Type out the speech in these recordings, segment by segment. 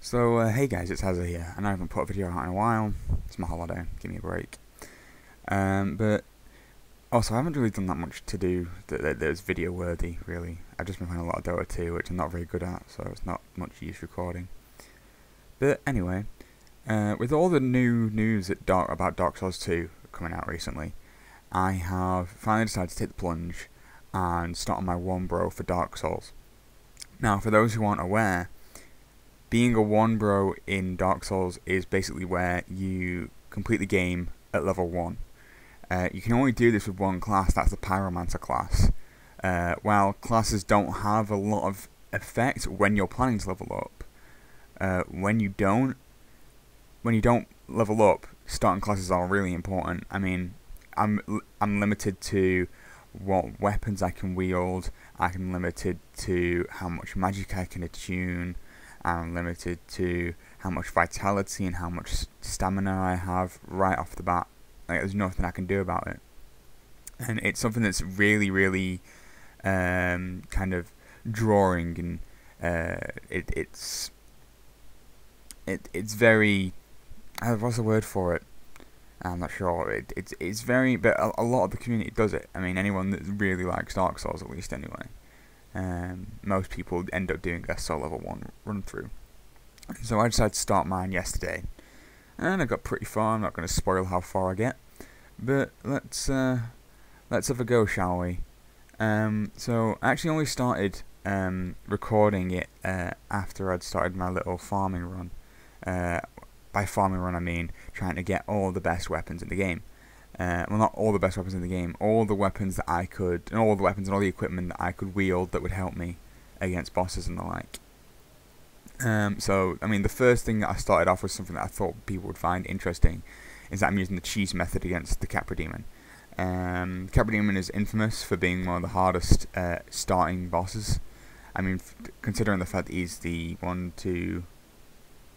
So, hey guys, it's Hazza here, and I haven't put a video out in a while. It's my holiday, give me a break. But also, I haven't really done that much to do that's video worthy, really. I've just been playing a lot of Dota 2, which I'm not very good at, so it's not much use recording. But anyway, with all the new news about Dark Souls 2 coming out recently, I have finally decided to take the plunge and start on my OneBro for Dark Souls. Now, for those who aren't aware, being a OneBro in Dark Souls is basically where you complete the game at level 1. You can only do this with one class, that's the pyromancer class. While classes don't have a lot of effect when you're planning to level up, when you don't level up, starting classes are really important. I mean, I'm limited to what weapons I can wield. I'm limited to how much magic I can attune. I'm limited to how much vitality and how much stamina I have right off the bat. Like, there's nothing I can do about it. And it's something that's really kind of drawing, and it's very, what's the word for it? I'm not sure. It's very, but a lot of the community does it. I mean, anyone that really likes Dark Souls, at least anyway. Most people end up doing a Soul Level 1 run through. So I decided to start mine yesterday, and I got pretty far. I'm not going to spoil how far I get, but let's have a go, shall we? So I actually only started recording it after I'd started my little farming run. By farming run I mean trying to get all the best weapons in the game. Well, not all the best weapons in the game, all the weapons that I could, and all the weapons and all the equipment that I could wield that would help me against bosses and the like. So, I mean, the first thing that I started off with, something that I thought people would find interesting, is that I'm using the cheese method against the Capra demon. Capra demon is infamous for being one of the hardest starting bosses. I mean, considering the fact that he's the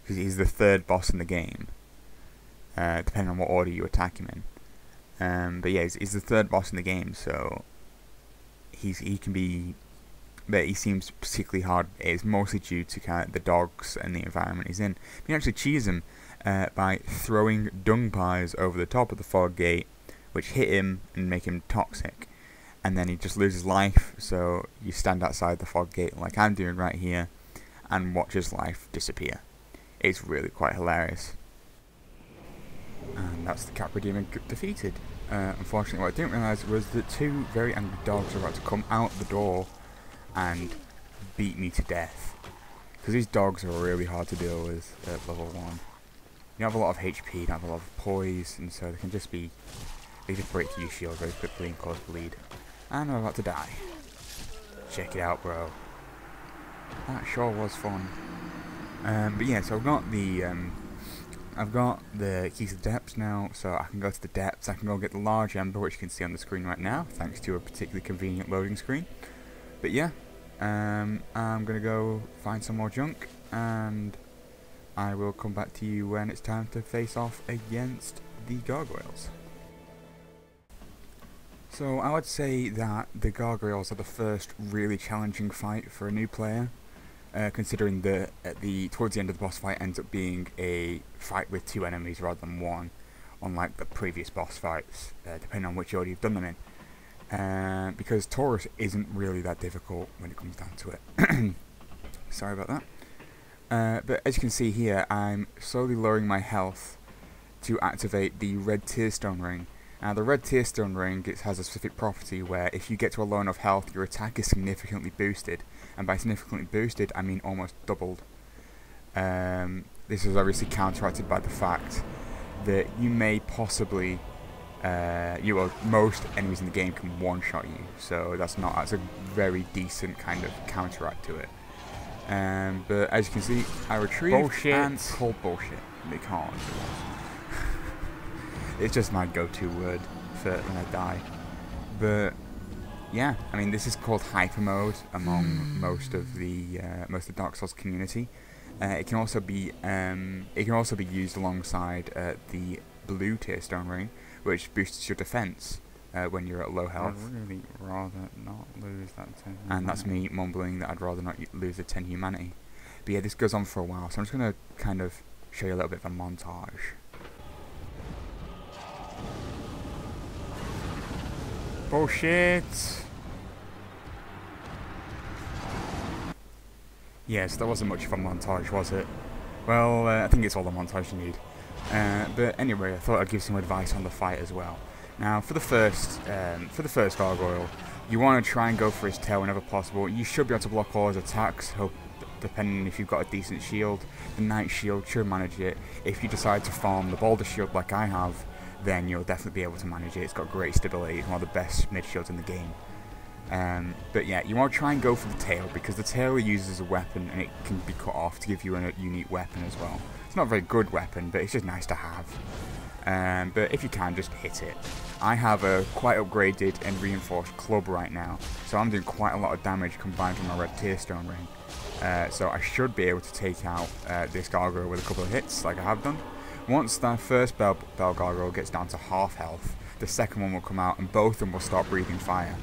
he's the third boss in the game, depending on what order you attack him in. But yeah, he's the third boss in the game, so he can be, but he seems particularly hard. It's mostly due to kind of the dogs and the environment he's in. You can actually cheese him by throwing dung pies over the top of the fog gate, which hit him and make him toxic, and then he just loses life. So you stand outside the fog gate like I'm doing right here, and watch his life disappear. It's really quite hilarious. And that's the Capra demon defeated. Unfortunately, what I didn't realise was that two very angry dogs were about to come out the door and beat me to death. Because these dogs are really hard to deal with at level 1. You don't have a lot of HP, you don't have a lot of poise, and so they can just be, they just break through your shield very quickly and cause bleed. And I'm about to die. Check it out, bro. That sure was fun. But yeah, so I've got the keys to the depths now, so I can go to the depths. I can go get the large ember, which you can see on the screen right now, thanks to a particularly convenient loading screen. But yeah, I'm gonna go find some more junk, and I will come back to you when it's time to face off against the Gargoyles. So I would say that the Gargoyles are the first really challenging fight for a new player. Considering that towards the end of the boss fight ends up being a fight with 2 enemies rather than 1, unlike the previous boss fights, depending on which order you've done them in. Because Taurus isn't really that difficult when it comes down to it. Sorry about that. But as you can see here, I'm slowly lowering my health to activate the red tearstone ring. Now the red tearstone ring has a specific property where if you get to a low enough health, your attack is significantly boosted. And by significantly boosted, I mean almost doubled. This is obviously counteracted by the fact that you may possibly, most enemies in the game can one-shot you, so that's a very decent kind of counteract to it. But as you can see, I retrieved and called bullshit, because it's just my go-to word for when I die. But yeah, I mean, this is called hyper mode among most of the Dark Souls community. It can also be used alongside the blue tearstone ring, which boosts your defense when you're at low health. I'd really rather not lose that 10 humanity. And that's me mumbling that I'd rather not lose the 10 humanity. But yeah, this goes on for a while, so I'm just going to kind of show you a little bit of a montage. Bullshit! Yes, that wasn't much of a montage, was it? Well, I think it's all the montage you need. But anyway, I thought I'd give some advice on the fight as well. Now, for the first gargoyle, you want to try and go for his tail whenever possible. You should be able to block all his attacks, depending if you've got a decent shield. The Knight shield should manage it. If you decide to farm the Boulder shield like I have, then you'll definitely be able to manage it. It's got great stability. It's one of the best mid shields in the game. But yeah, you want to try and go for the tail, because the tail you use as a weapon and it can be cut off to give you a unique weapon as well. It's not a very good weapon, but it's just nice to have. But if you can, just hit it. I have a quite upgraded and reinforced club right now, so I'm doing quite a lot of damage combined with my red tearstone ring. So I should be able to take out this gargoyle with a couple of hits, like I have done. Once that first bell gargoyle gets down to half health, the second one will come out and both of them will start breathing fire.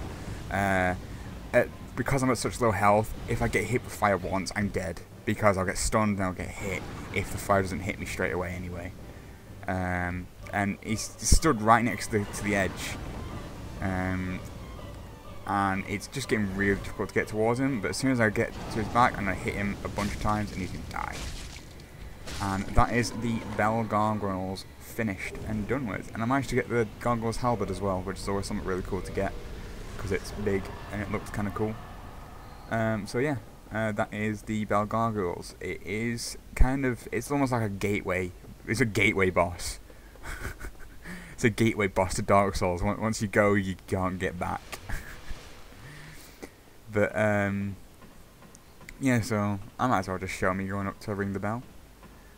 Because I'm at such low health, if I get hit with fire once, I'm dead. Because I'll get stunned and I'll get hit if the fire doesn't hit me straight away anyway. And he's stood right next to the edge. And it's just getting really difficult to get towards him. But as soon as I get to his back, I'm going to hit him a bunch of times and he's going to die. And that is the Bell Gargoyles finished and done with. And I managed to get the Gargoyles halberd as well, which is always something really cool to get, because it's big and it looks kind of cool. So yeah, that is the Bell Gargoyles. It is it's almost like a gateway. It's a gateway boss. It's a gateway boss to Dark Souls. Once you go, you can't get back. But yeah, so I might as well just show me going up to ring the bell.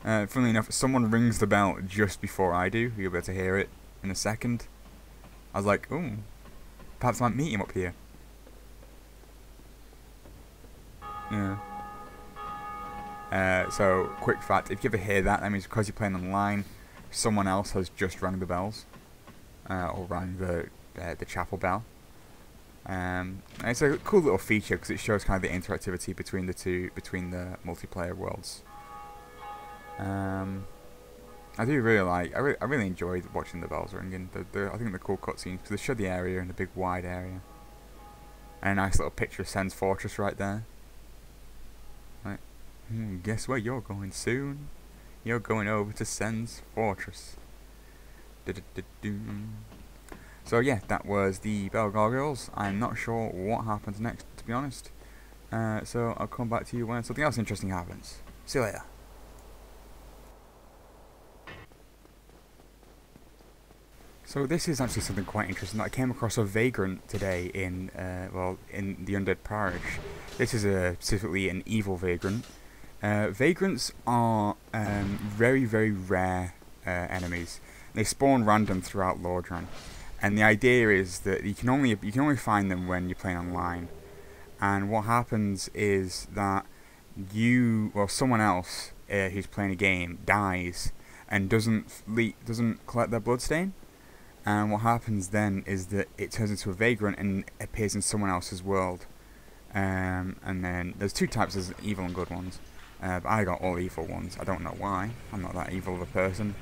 Funnily enough, someone rings the bell just before I do. You'll be able to hear it in a second. I was like, ooh, perhaps I might meet him up here. Yeah. So, quick fact, if you ever hear that, that means because you're playing online, someone else has just rang the bells. Or rang the chapel bell. It's a cool little feature because it shows kind of the interactivity between the multiplayer worlds. I do really like. I really enjoyed watching the bells ringing. I think the cool cutscenes, because they show the area in a big wide area, and a nice little picture of Sen's Fortress right there. Right, guess where you're going soon? You're going over to Sen's Fortress. So yeah, that was the Bell Gargoyles. I'm not sure what happens next, to be honest. So I'll come back to you when something else interesting happens. See you later. So this is actually something quite interesting. I came across a Vagrant today in the Undead Parish. This is specifically an evil Vagrant. Vagrants are very, very rare enemies. They spawn random throughout Lordran, and the idea is that you can only find them when you're playing online. And what happens is that someone else who's playing a game dies and doesn't collect their bloodstain. And what happens then is that it turns into a Vagrant and appears in someone else's world. And then there's two types of evil and good ones. But I got all evil ones. I don't know why. I'm not that evil of a person.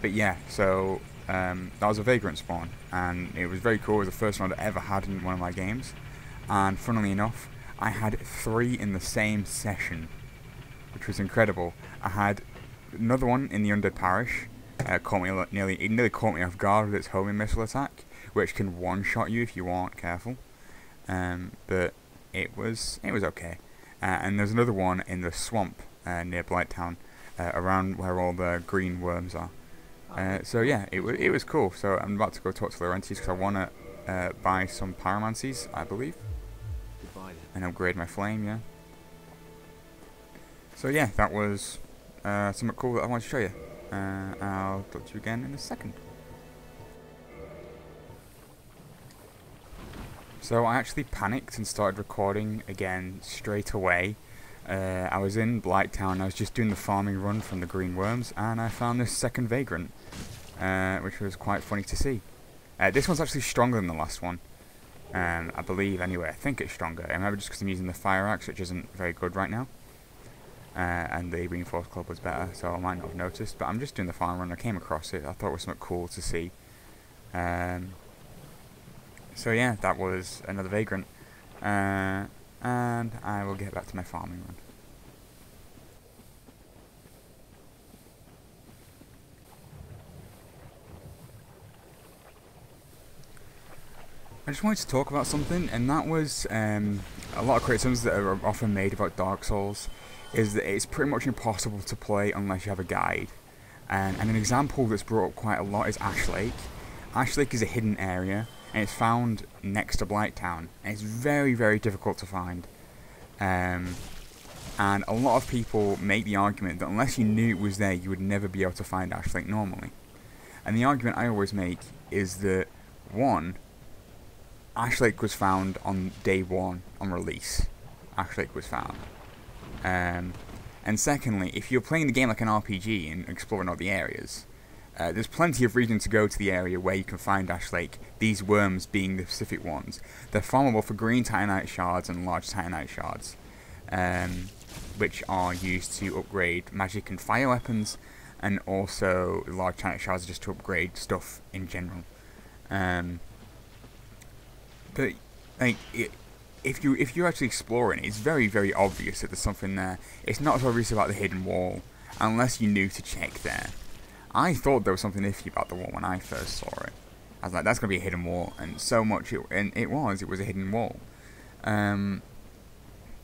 But yeah, so that was a Vagrant spawn. And it was very cool. It was the first one I'd ever had in one of my games. And funnily enough, I had 3 in the same session, which was incredible. I had another one in the Undead Parish. It nearly caught me off guard with its homing missile attack, which can one-shot you if you aren't careful. But it was okay. And there's another one in the swamp near Blighttown, around where all the green worms are. So yeah, it was cool. So I'm about to go talk to Laurentius because I want to buy some pyromancies, I believe, and upgrade my flame. Yeah. So yeah, that was something cool that I want to show you. I'll talk to you again in a second. So I actually panicked and started recording again straight away. I was in Blighttown, I was just doing the farming run from the green worms, and I found this second Vagrant, which was quite funny to see. This one's actually stronger than the last one, I believe anyway. I think it's stronger. I remember just because I'm using the fire axe, which isn't very good right now. and the reinforced club was better, so I might not have noticed. But I'm just doing the farm run. I came across it. I thought it was something cool to see. So yeah, that was another Vagrant, and I will get back to my farming run. I just wanted to talk about something, and that was a lot of criticisms that are often made about Dark Souls is that it's pretty much impossible to play unless you have a guide. And an example that's brought up quite a lot is Ash Lake. Ash Lake is a hidden area, and it's found next to Blighttown, and it's very, very difficult to find. And a lot of people make the argument that unless you knew it was there, you would never be able to find Ash Lake normally. And the argument I always make is that, one, Ash Lake was found on day 1 on release. Ash Lake was found. And secondly, if you're playing the game like an RPG and exploring all the areas, there's plenty of reason to go to the area where you can find Ash Lake, these worms being the specific ones. They're farmable for green titanite shards and large titanite shards, which are used to upgrade magic and fire weapons, and also large titanite shards just to upgrade stuff in general. But like, if you're actually exploring, it's very, very obvious that there's something there. It's not so obvious about the hidden wall unless you knew to check there. I thought there was something iffy about the wall when I first saw it. I was like, that's gonna be a hidden wall, and so much it was a hidden wall. I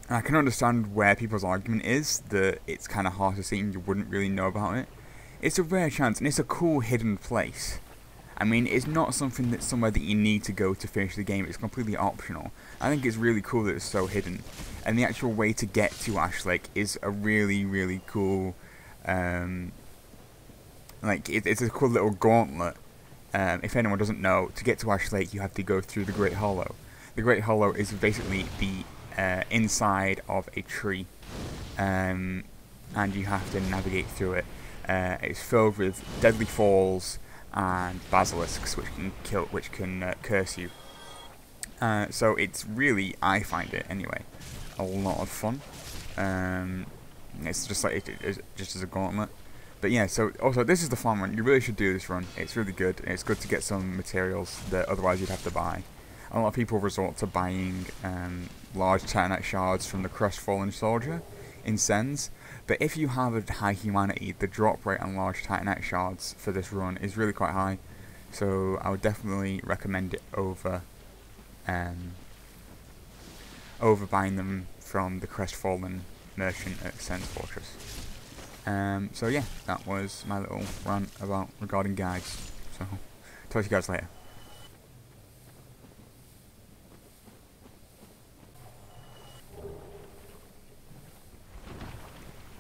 can understand where people's argument is that it's kind of hard to see and you wouldn't really know about it. It's a rare chance, and it's a cool hidden place. I mean, it's not something that's somewhere that you need to go to finish the game. It's completely optional. I think it's really cool that it's so hidden. And the actual way to get to Ash Lake is a really, really cool... it's a cool little gauntlet. If anyone doesn't know, to get to Ash Lake, you have to go through the Great Hollow. The Great Hollow is basically the inside of a tree. And you have to navigate through it. It's filled with deadly falls and basilisks, which can curse you. So it's really, I find it anyway, a lot of fun. It's just like just as a gauntlet. But yeah, so also this is the farm run. You really should do this run. It's really good. It's good to get some materials that otherwise you'd have to buy. A lot of people resort to buying large titanite shards from the crestfallen soldier in Sens. But if you have a high humanity, the drop rate on large titanite shards for this run is really quite high. So I would definitely recommend it over buying them from the crestfallen merchant at Sens Fortress. So yeah, that was my little rant regarding guides. So talk to you guys later.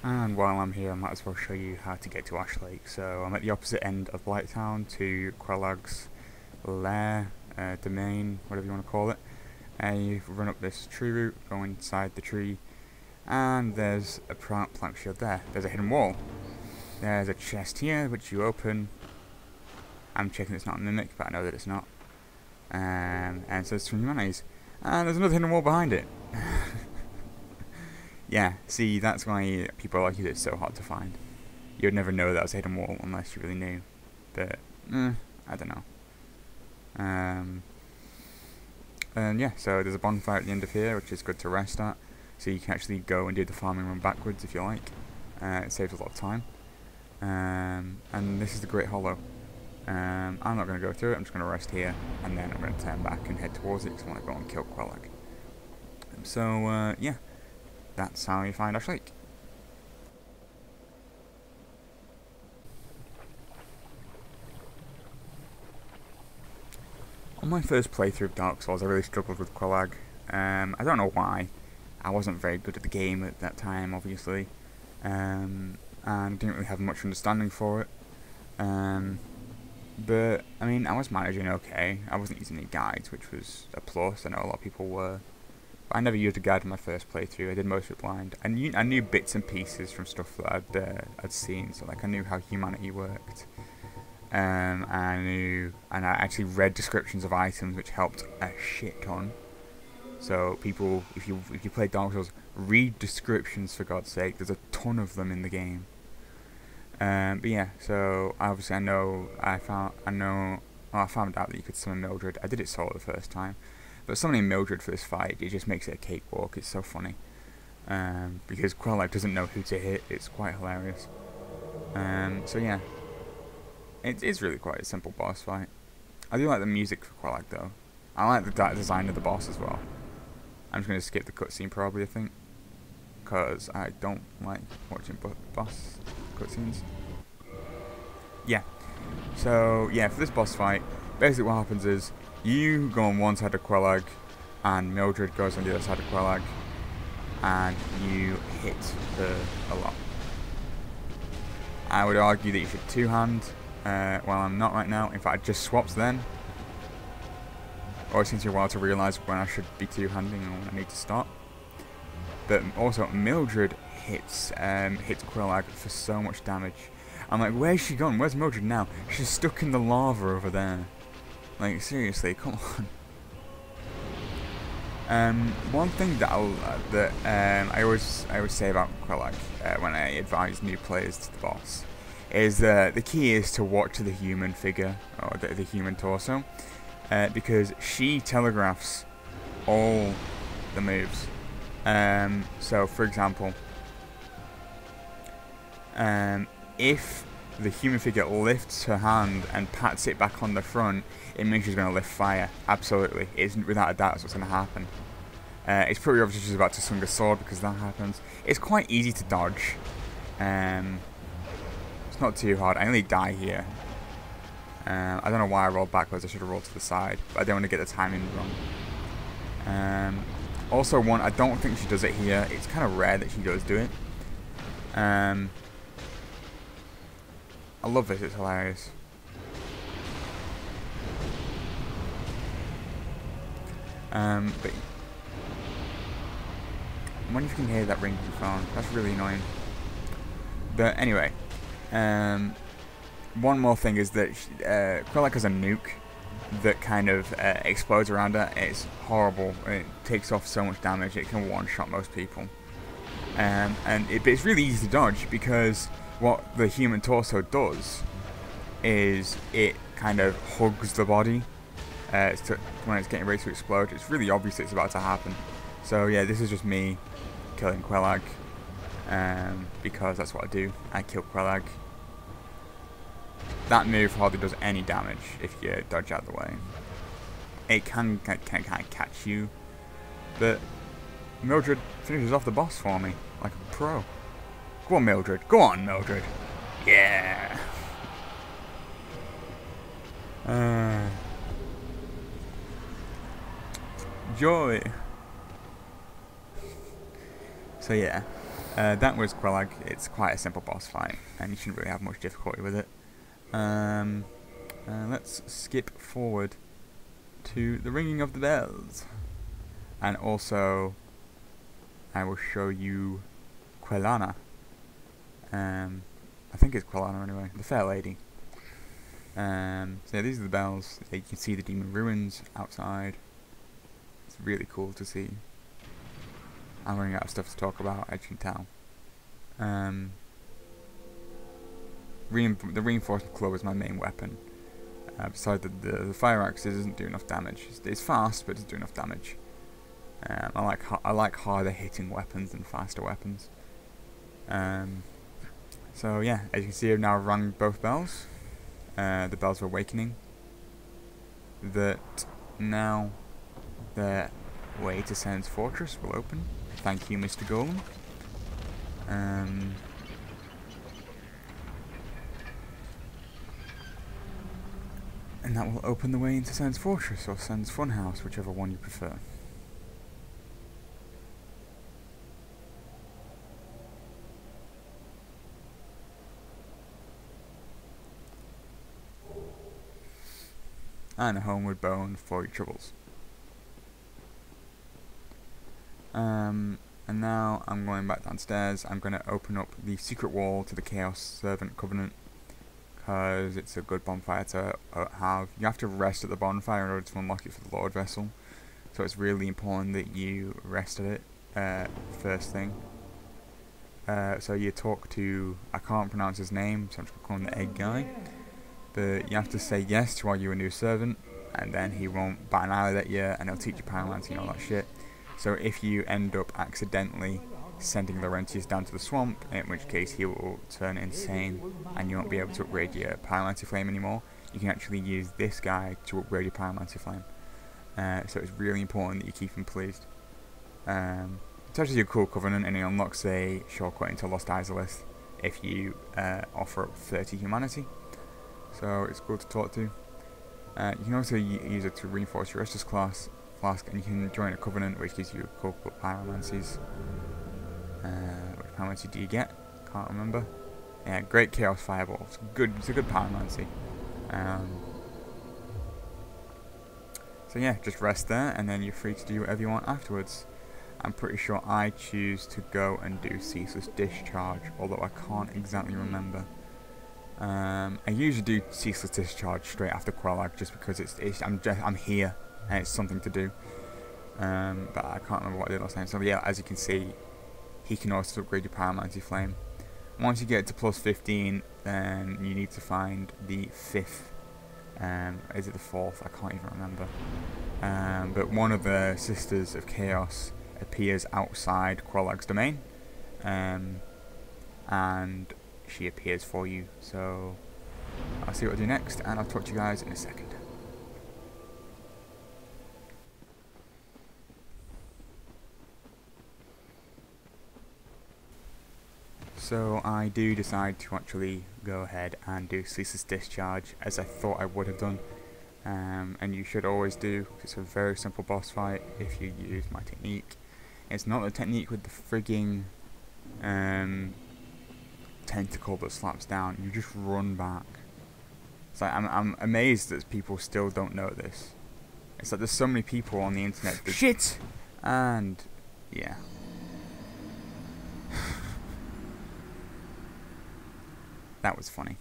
And while I'm here, I might as well show you how to get to Ash Lake. So I'm at the opposite end of Blighttown to Quelaag's lair, domain, whatever you want to call it. You run up this tree route, go inside the tree, and there's a plank shield there. There's a hidden wall. There's a chest here, which you open. I'm checking it's not a mimic, but I know that it's not. And it says some humanities. And there's another hidden wall behind it. Yeah, see, that's why people argue that it's so hard to find. You'd never know that was a hidden wall unless you really knew. But, I don't know. And yeah, so there's a bonfire at the end of here, which is good to rest at. So you can actually go and do the farming run backwards if you like. It saves a lot of time. And this is the Great Hollow. I'm not going to go through it, I'm just going to rest here. And then I'm going to turn back and head towards it because I want to go and kill Quelaag. So, yeah. That's how you find Ash Lake. On my first playthrough of Dark Souls, I really struggled with Quelaag. I don't know why. I wasn't very good at the game at that time, obviously. And didn't really have much understanding for it. But, I mean, I was managing okay. I wasn't using any guides, which was a plus. I know a lot of people were. But I never used a guide in my first playthrough. I did most of it blind. I knew bits and pieces from stuff that I'd seen. So like I knew how humanity worked. And I actually read descriptions of items, which helped a shit ton. So people, if you play Dark Souls, read descriptions for God's sake. There's a ton ton of them in the game. But yeah, so obviously I found out that you could summon Mildred. I did it solo the first time, but summoning Mildred for this fight, it just makes it a cakewalk. It's so funny. Because Quelaag doesn't know who to hit. It's quite hilarious. So yeah, it's really quite a simple boss fight. I do like the music for Quelaag though. I like the design of the boss as well. I'm just going to skip the cutscene probably, I think, because I don't like watching boss cutscenes. Yeah. So yeah, for this boss fight, basically what happens is you go on one side of Quelaag, and Mildred goes on the other side of Quelaag, and you hit her a lot. I would argue that you should two-hand. Well, I'm not right now. In fact, I just swapped then. Always takes me a while to realise when I should be two-handing and when I need to stop. But also, Mildred hits Quelaag for so much damage. I'm like, where's she gone? Where's Mildred now? She's stuck in the lava over there. Like, seriously, come on. One thing that I always say about Quelaag when I advise new players to the boss is that the key is to watch the human figure or the human torso, because she telegraphs all the moves. So, for example, if the human figure lifts her hand and pats it back on the front, it means she's going to lift fire. Absolutely. It's without a doubt that's what's going to happen. It's pretty obvious she's about to swing a sword because that happens. It's quite easy to dodge. It's not too hard. I only die here. I don't know why I rolled backwards. I should have rolled to the side. But I don't want to get the timing wrong. Also, I don't think she does it here. It's kind of rare that she does do it. I love this. It's hilarious. But I wonder if you can hear that ringing phone. That's really annoying. But anyway, one more thing is that Quelaag has a nuke that kind of explodes around her. It's horrible. It takes off so much damage. It can one-shot most people. But it's really easy to dodge because what the human torso does is it kind of hugs the body when it's getting ready to explode. It's really obvious it's about to happen. So yeah, this is just me killing Quelaag, because that's what I do. I kill Quelaag. That move hardly does any damage if you dodge out of the way. It can catch you, but Mildred finishes off the boss for me like a pro. Go on, Mildred. Go on, Mildred. Yeah. Joy. So yeah, that was Quelaag. It's quite a simple boss fight, and you shouldn't really have much difficulty with it. Let's skip forward to the ringing of the bells, and also I will show you Quelana. I think it's Quelana anyway, the fair lady. So yeah, these are the bells. You can see the demon ruins outside. It's really cool to see. I'm running out of stuff to talk about, as you can tell. The reinforcement club is my main weapon. Besides the fire axe, it doesn't do enough damage. It's fast, but it doesn't do enough damage. I like harder hitting weapons than faster weapons. So yeah, as you can see, I've now rung both bells. The bells of awakening. That now the way to Sen's fortress will open. Thank you, Mr. Golem. And that will open the way into Sen's fortress or Sen's funhouse, whichever one you prefer. And a homeward bone for your troubles. And now I'm going back downstairs. I'm going to open up the secret wall to the Chaos Servant Covenant, because it's a good bonfire to have. You have to rest at the bonfire in order to unlock it for the Lord Vessel, so it's really important that you rest at it first thing. So you talk to, I can't pronounce his name, so I'm just going to call him the egg guy. But you have to say yes to are you a new servant, and then he won't bat an eyelid at you, and he'll teach you pyromancy and all that shit. So if you end up accidentally sending Laurentius down to the swamp, in which case he will turn insane, and you won't be able to upgrade your pyromancy flame anymore, you can actually use this guy to upgrade your pyromancy flame. So it's really important that you keep him pleased. It's actually a cool covenant, and it unlocks a shortcut into Lost Ceaseless if you offer up 30 humanity. So it's good to talk to. You can also use it to reinforce your Estus class flask, and you can join a covenant which gives you a couple of pyromancies. Which pyromancy do you get? Can't remember. Yeah, Great Chaos Fireball. It's a good pyromancy. So yeah, just rest there, and then you're free to do whatever you want afterwards. I'm pretty sure I choose to go and do Ceaseless Discharge, although I can't exactly remember. I usually do Ceaseless Discharge straight after Quelaag, just because I'm here and it's something to do. But I can't remember what I did last time. So yeah, as you can see, he can also upgrade your pyromancy flame. Once you get to plus 15, then you need to find the 5th. Is it the 4th? I can't even remember. But one of the Sisters of Chaos appears outside Quelaag's domain, and she appears for you. So I'll see what I do next, and I'll talk to you guys in a second. So I do decide to actually go ahead and do Ceaseless Discharge, as I thought I would have done. And you should always do. It's a very simple boss fight if you use my technique. It's not the technique with the frigging tentacle that slaps down. You just run back. It's like I'm amazed that people still don't know this. It's like there's so many people on the internet that shit, and yeah. That was funny.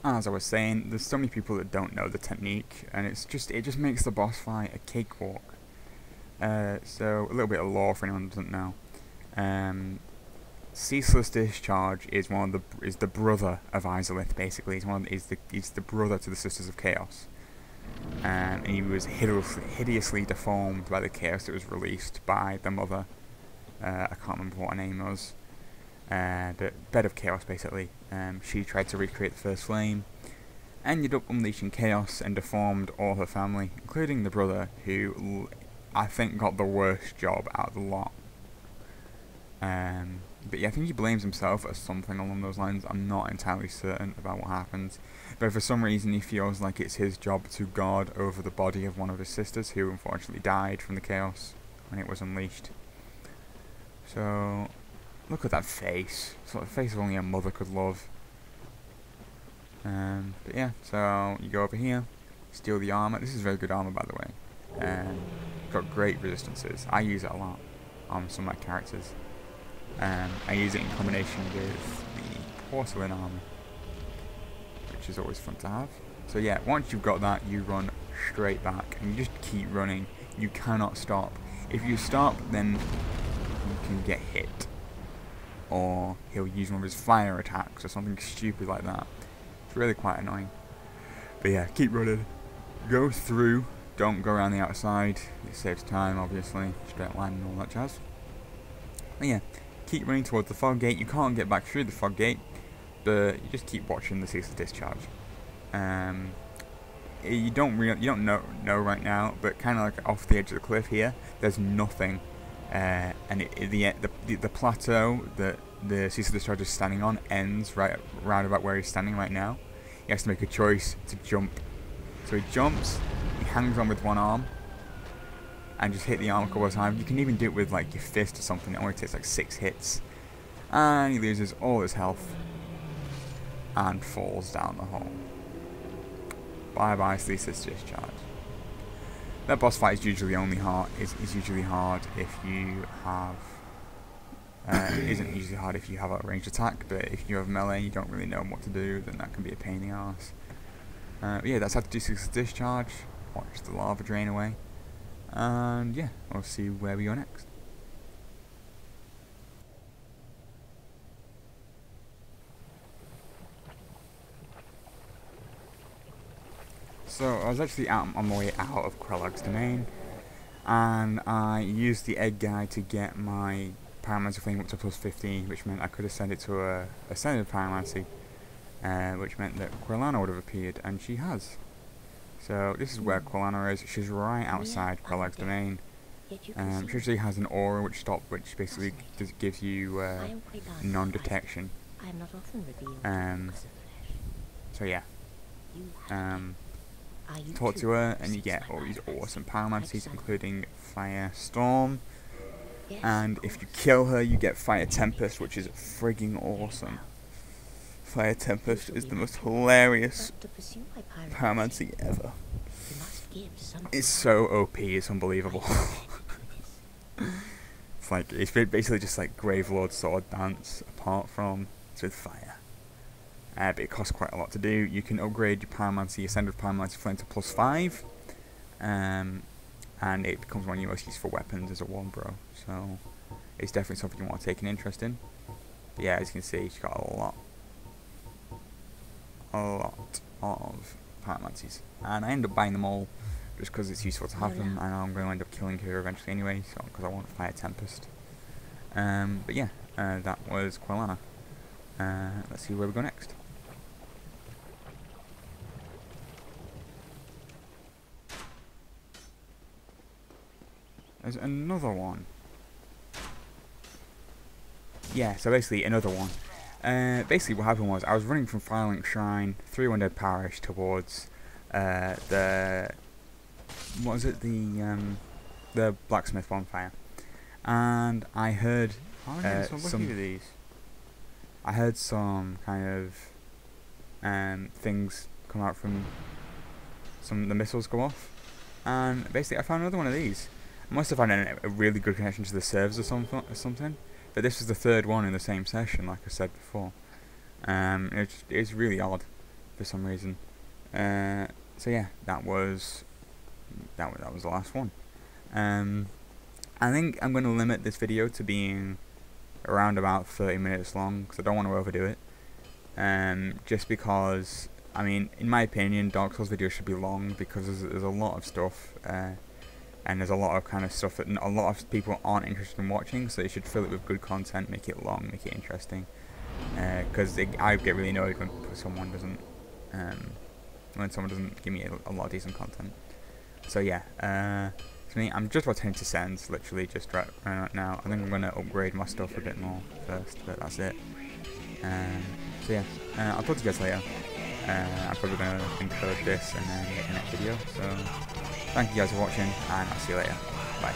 As I was saying, there's so many people that don't know the technique, and it just makes the boss fight a cakewalk. So a little bit of lore for anyone who doesn't know. Ceaseless Discharge is the brother of Izalith, basically. He's the brother to the Sisters of Chaos. And he was hideously deformed by the chaos that was released by the mother. I can't remember what her name was. But Bed of Chaos, basically. She tried to recreate the first flame, ended up unleashing chaos and deformed all her family, including the brother, who I think got the worst job out of the lot. But yeah, I think he blames himself or something along those lines. I'm not entirely certain about what happened, but for some reason he feels like it's his job to guard over the body of one of his sisters, who unfortunately died from the chaos when it was unleashed. So look at that face. It's like the face of only a mother could love. But yeah, so you go over here, steal the armor. This is very good armor, by the way. Got great resistances. I use it a lot on some of my characters. I use it in combination with the porcelain armor, which is always fun to have. So yeah, once you've got that, you run straight back, and you just keep running. You cannot stop. If you stop, then you can get hit, or he'll use one of his fire attacks or something stupid like that. It's really quite annoying. But yeah, keep running. Go through. Don't go around the outside. It saves time, obviously. Straight line and all that jazz. But yeah, keep running towards the fog gate. You can't get back through the fog gate, but you just keep watching the Ceaseless Discharge. You don't know right now, but kind of like off the edge of the cliff here, there's nothing, and the plateau that the Ceaseless Discharge is standing on ends right about where he's standing right now. He has to make a choice to jump. So he jumps, he hangs on with one arm, and just hit the arm a couple of times. You can even do it with like your fist or something. It only takes like 6 hits, and he loses all his health and falls down the hole. Bye bye, Ceaseless Discharge. That boss fight is usually is usually hard if you have. It isn't usually hard if you have a ranged attack, but if you have melee and you don't really know what to do, then that can be a pain in the arse. But yeah, that's how to do Ceaseless Discharge. Watch the lava drain away, and yeah, we'll see where we go next. So I was actually on my way out of Quelaag's domain, and I used the egg guide to get my pyromancy flame up to plus 15, which meant I could have sent it to a ascended pyromancy, which meant that Quelana would have appeared, and she has. So this is where Quelana is. She's right outside Quelaag's domain. She actually has an aura which basically gives you non-detection. So yeah. Talk to her and you get all these awesome pyromancies, including Fire Storm. And if you kill her, you get Fire Tempest, which is frigging awesome. Fire Tempest is the most hilarious pyromancy ever. It's so OP, it's unbelievable. It's basically just like Gravelord Sword Dance, apart from it's with fire. But it costs quite a lot to do. You can upgrade your pyromancy, ascended pyromancy flame to plus 5, and it becomes one of your most useful weapons as a OneBro. So it's definitely something you want to take an interest in. But yeah, as you can see, she's got a lot of pyromancies, and I end up buying them all just because it's useful to have them, and I'm going to end up killing her eventually anyway, so because I want Fire Tempest. But yeah, that was Quelana. Let's see where we go next. There's another one. Yeah, so basically another one. Basically what happened was I was running from Firelink Shrine through Undead Parish towards the blacksmith bonfire, and I heard some kind of things come out from the missiles go off, and basically I found another one of these. I must have found a really good connection to the servers or something, but this was the third one in the same session, like I said before. It's really odd for some reason. So yeah, that was the last one. I think I'm going to limit this video to being around about 30 minutes long, because I don't want to overdo it. Just because, I mean, in my opinion, Dark Souls videos should be long, because there's a lot of stuff, and there's a lot of kind of stuff that a lot of people aren't interested in watching, so you should fill it with good content, make it long, make it interesting. Because I get really annoyed when someone doesn't give me a lot of decent content. So yeah, for me, I'm just about to head to Sens, literally just right now. I think I'm going to upgrade my stuff a bit more first, but that's it. So yeah, I'll talk to you guys later. I'm probably going to encode this and then make the next video. So thank you guys for watching, and I'll see you later. Bye.